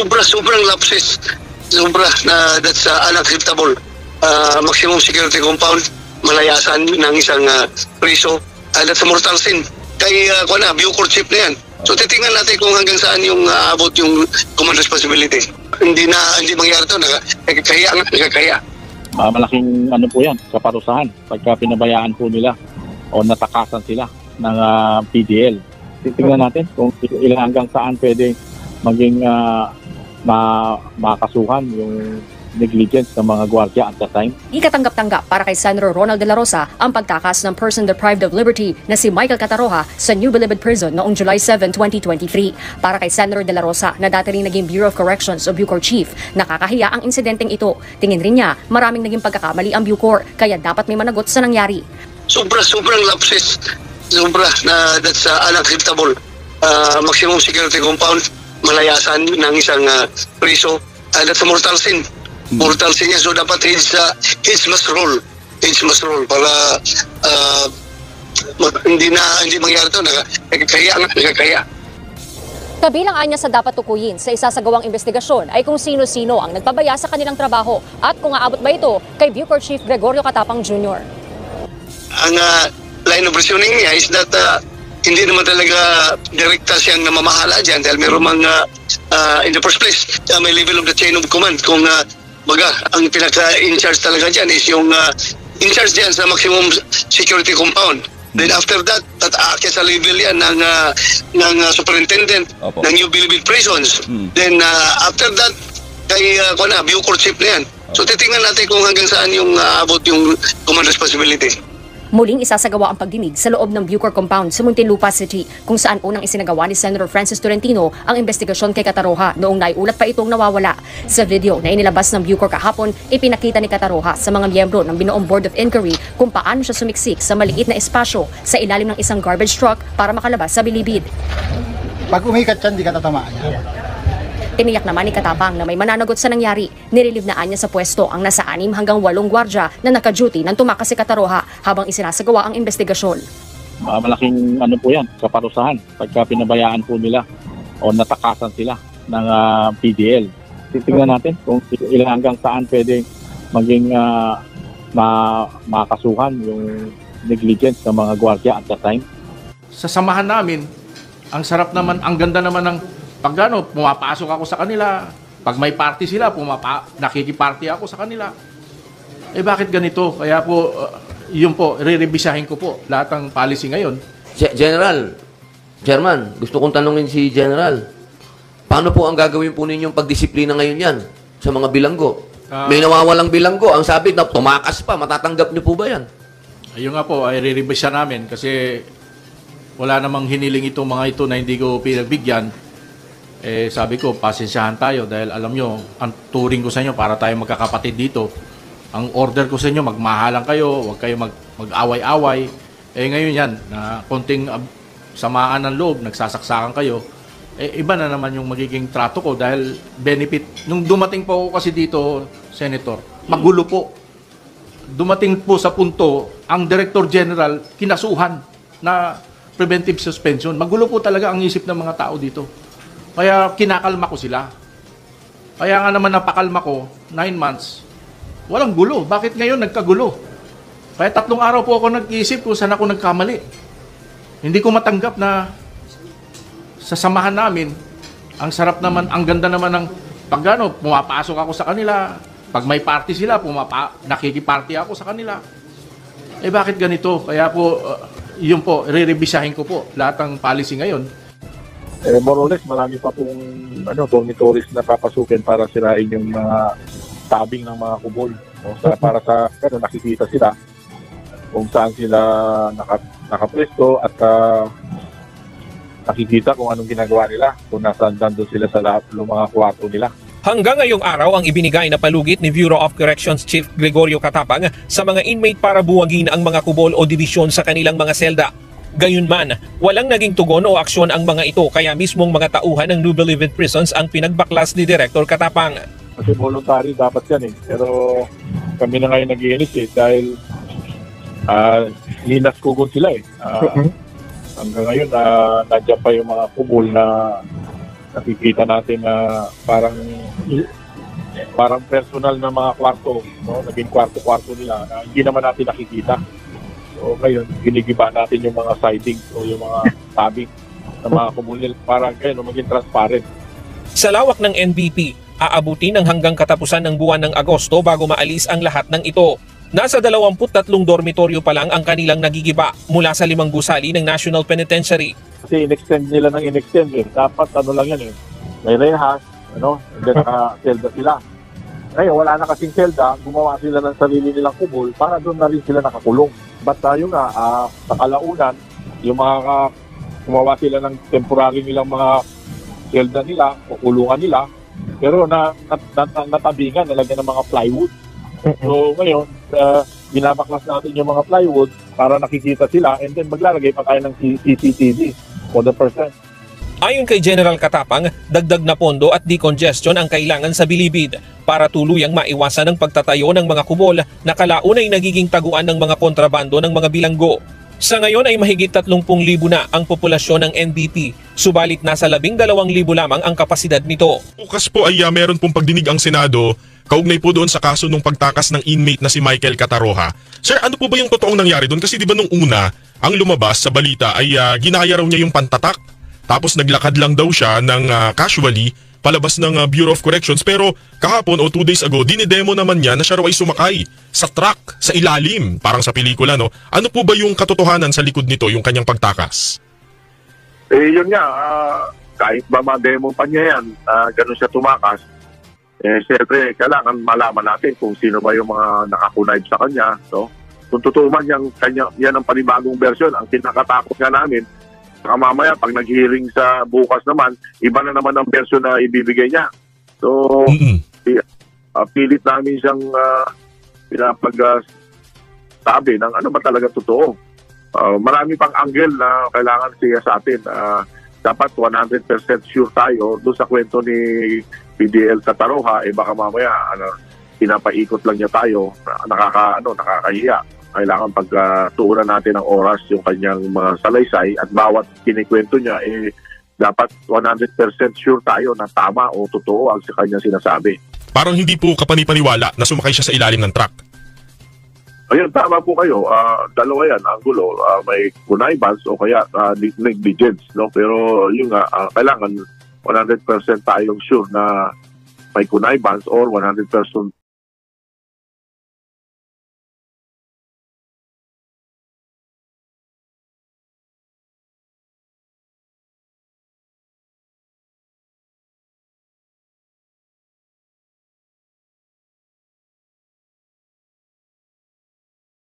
sobrang lapses. That's unacceptable. Maximum security compound, malayasan ng isang preso. That's a mortal sin. Kay Bucor chief na yan. So titingnan natin kung hanggang saan yung abot yung command responsibility. Hindi mangyari ito, nagkakaya. Malaking po yan, kaparusahan pagka pinabayaan po nila o natakasan sila ng PDL. Titingnan natin kung ilang hanggang saan pwede maging makasuhan yung negligence ng mga gwardiya at the time. Ikatanggap-tanggap para kay Senator Ronald De La Rosa ang pagtakas ng person deprived of liberty na si Michael Cataroha sa New Bilibid Prison noong July 7, 2023. Para kay Senator De La Rosa na dati rin naging Bureau of Corrections o Bucor Chief, nakakahiya ang insidenteng ito. Tingin rin niya maraming naging pagkakamali ang Bucor kaya dapat may managot sa nangyari. Sobrang lapses. That's unacceptable. Maximum security compound, malayasan ng isang preso. That's a mortal sin. Mortal sin yan. So dapat his must roll para hindi mangyari ito, nagkakaya. Kabilang anya sa dapat tukuyin sa isasagawang investigasyon ay kung sino-sino ang nagpabaya sa kanilang trabaho at kung aabot ba ito kay Bucor Chief Gregorio Catapang Jr. Ang line of reasoning niya is that hindi naman talaga direkta siyang namamahala dyan dahil meron mga in the first place may level of the chain of command. Kung ang pinaka-in-charge talaga dyan is yung in-charge dyan sa maximum security compound. Then after that, aakyat sa level yan ng superintendent ng New Bilibid Prisons. Then after that, kay Bucor chief na yan. So titingnan natin kung hanggang saan yung abot yung command responsibility. Muling isasagawa ang pagdinig sa loob ng Bucor Compound sa Muntinlupa City kung saan unang isinagawa ni Senator Francis Tolentino ang investigasyon kay Cataroha noong naiulat pa itong nawawala. Sa video na inilabas ng Bucor kahapon, ipinakita ni Cataroha sa mga miyembro ng binuong Board of Inquiry kung paano siya sumiksik sa maliit na espasyo sa ilalim ng isang garbage truck para makalabas sa bilibid. Pag umikat siya, hindi ka tatamaan niya. Tiniyak naman ni Catapang na may mananagot sa nangyari. Nirelibnaan niya sa pwesto ang nasa 6 hanggang 8 gwardya na naka-duty nang tumakas si Cataroha habang isinasagawa ang investigasyon. Malaking po yan, kaparusahan pagka pinabayaan po nila o natakasan sila ng PDL. Titingnan natin kung ilang hanggang saan pwede maging makasuhan yung negligence ng mga gwardiya at the time. Sa samahan namin, ang sarap naman, ang ganda naman ng pag pumapasok ako sa kanila. Pag may party sila, nakikiparty ako sa kanila. Eh bakit ganito? Kaya po, yun po, re-revisahin ko po lahat ng policy ngayon. General, Chairman, gusto kong tanungin si General, paano po ang gagawin po ninyong pagdisiplina ngayon yan sa mga bilanggo? May nawawalang bilanggo. Ang sabi na tumakas pa, matatanggap niyo po ba yan? Ayun nga po, ay re-revisa namin kasi wala namang hiniling itong mga ito na hindi ko pinagbigyan. Eh, sabi ko, pasensyahan tayo dahil alam nyo, ang turing ko sa inyo para tayo magkakapatid dito. Ang order ko sa inyo, magmahalan kayo, huwag kayo mag-away-away. Eh ngayon yan, na konting samaan ng loob, nagsasaksakan kayo. Eh iba na naman yung magiging trato ko dahil benefit. Nung dumating po ako kasi dito, Senator, magulo po. Dumating po sa punto, ang Director General kinasuhan na preventive suspension. Magulo po talaga ang isip ng mga tao dito. Kaya kinakalma ko sila. Kaya nga naman napakalma ko, 9 months, walang gulo. Bakit ngayon nagkagulo? Kaya 3 araw po ako nag-iisip kung saan ako nagkamali. Hindi ko matanggap na sa samahan namin, ang sarap naman, ang ganda naman ng pag pumapasok ako sa kanila. Pag may party sila, nakikiparty ako sa kanila. Eh bakit ganito? Kaya po, yun po, re-revisahin ko po lahat ng policy ngayon. More or less, marami pa pong dormitories na papasukin para sirain yung mga tabing ng mga kubol. Para sa nakikita sila kung saan sila nakapwesto at nakikita kung anong ginagawa nila, kung nasaan doon sila sa mga kwarto nila. Hanggang ngayong araw ang ibinigay na palugit ni Bureau of Corrections Chief Gregorio Catapang sa mga inmate para buwagin ang mga kubol o divisyon sa kanilang mga selda. Gayunman, walang naging tugon o aksyon ang mga ito kaya mismong mga tauhan ng New Bilibid Prisons ang pinagbaklas ni Director Catapang. Kasi voluntary dapat yan pero kami na ngayon nag-i-initiate dahil linas kugon sila Hanggang ngayon nandiyan pa yung mga kubol na nakikita natin na parang personal na mga kwarto, no? Naging kwarto-kwarto nila na hindi naman natin nakikita. So ngayon, ginigiba natin yung mga sidings o yung mga tabing ng mga komunil para ganyan, maging transparent. Sa lawak ng NBP, aabuti ng hanggang katapusan ng buwan ng Agosto bago maalis ang lahat ng ito. Nasa 23 dormitoryo pa lang ang kanilang nagigiba mula sa 5 gusali ng National Penitentiary. Kasi in-extend nila ng in-extend eh. Dapat lang yan eh. May rehas, and then selda sila. Ngayon, wala na kasing selda, gumawa sila ng sarili nilang kubol para doon na rin sila nakakulong. But tayo nga, sa kalaunan, yung mga gumawa sila ng temporary nilang mga selda nila o kulungan nila, pero natabingan, nalagyan ng mga plywood. So ngayon, binabaklas natin yung mga plywood para nakikita sila and then maglalagay pa tayo ng CCTV for the person. Ayon kay General Katapang, dagdag na pondo at decongestion ang kailangan sa Bilibid para tuluyang maiwasan ang pagtatayo ng mga kubol na kalaunay nagiging taguan ng mga kontrabando ng mga bilanggo. Sa ngayon ay mahigit 30,000 na ang populasyon ng NBP, subalit nasa 12,000 lamang ang kapasidad nito. Bukas po ay meron pong pagdinig ang Senado kaugnay po doon sa kaso ng pagtakas ng inmate na si Michael Cataroha. Sir, ano po ba yung totoong nangyari doon? Kasi di ba nung una, ang lumabas sa balita ay ginaya raw niya yung pantatak. Tapos naglakad lang daw siya ng casually palabas ng Bureau of Corrections. Pero kahapon o 2 days ago, dinidemo naman niya na siya raw ay sumakay sa truck, sa ilalim, parang sa pelikula, no? Ano po ba yung katotohanan sa likod nito, yung kanyang pagtakas? Yun nga, kahit ba ma-demo pa niya yan, ganun siya tumakas, siyempre, kailangan malaman natin kung sino ba yung mga nakakunayb sa kanya, no? Kung totoo man yan ang panibagong version, ang kinakatakot nga namin, mamaya pag nag-hearing sa bukas naman, iba na naman ang version na ibibigay niya. So, pilit namin siyang pinapag-sabi ng ano ba talaga totoo. Marami pang angle na kailangan siya sa atin. Dapat 100% sure tayo doon sa kwento ni PDL Cataroha, baka mamaya pinapaikot lang niya tayo, nakakahiya. Kailangan pagtuunan natin ng oras yung kanyang mga salaysay at bawat kinikwento niya, dapat 100% sure tayo na tama o totoo ang sa kanyang sinasabi. Parang hindi po kapanipaniwala na sumakay siya sa ilalim ng truck. Ayun, tama po kayo. Dalawa yan, angulo. May connivance o kaya negligence. No? Pero yun nga, kailangan 100% tayong sure na may connivance or 100%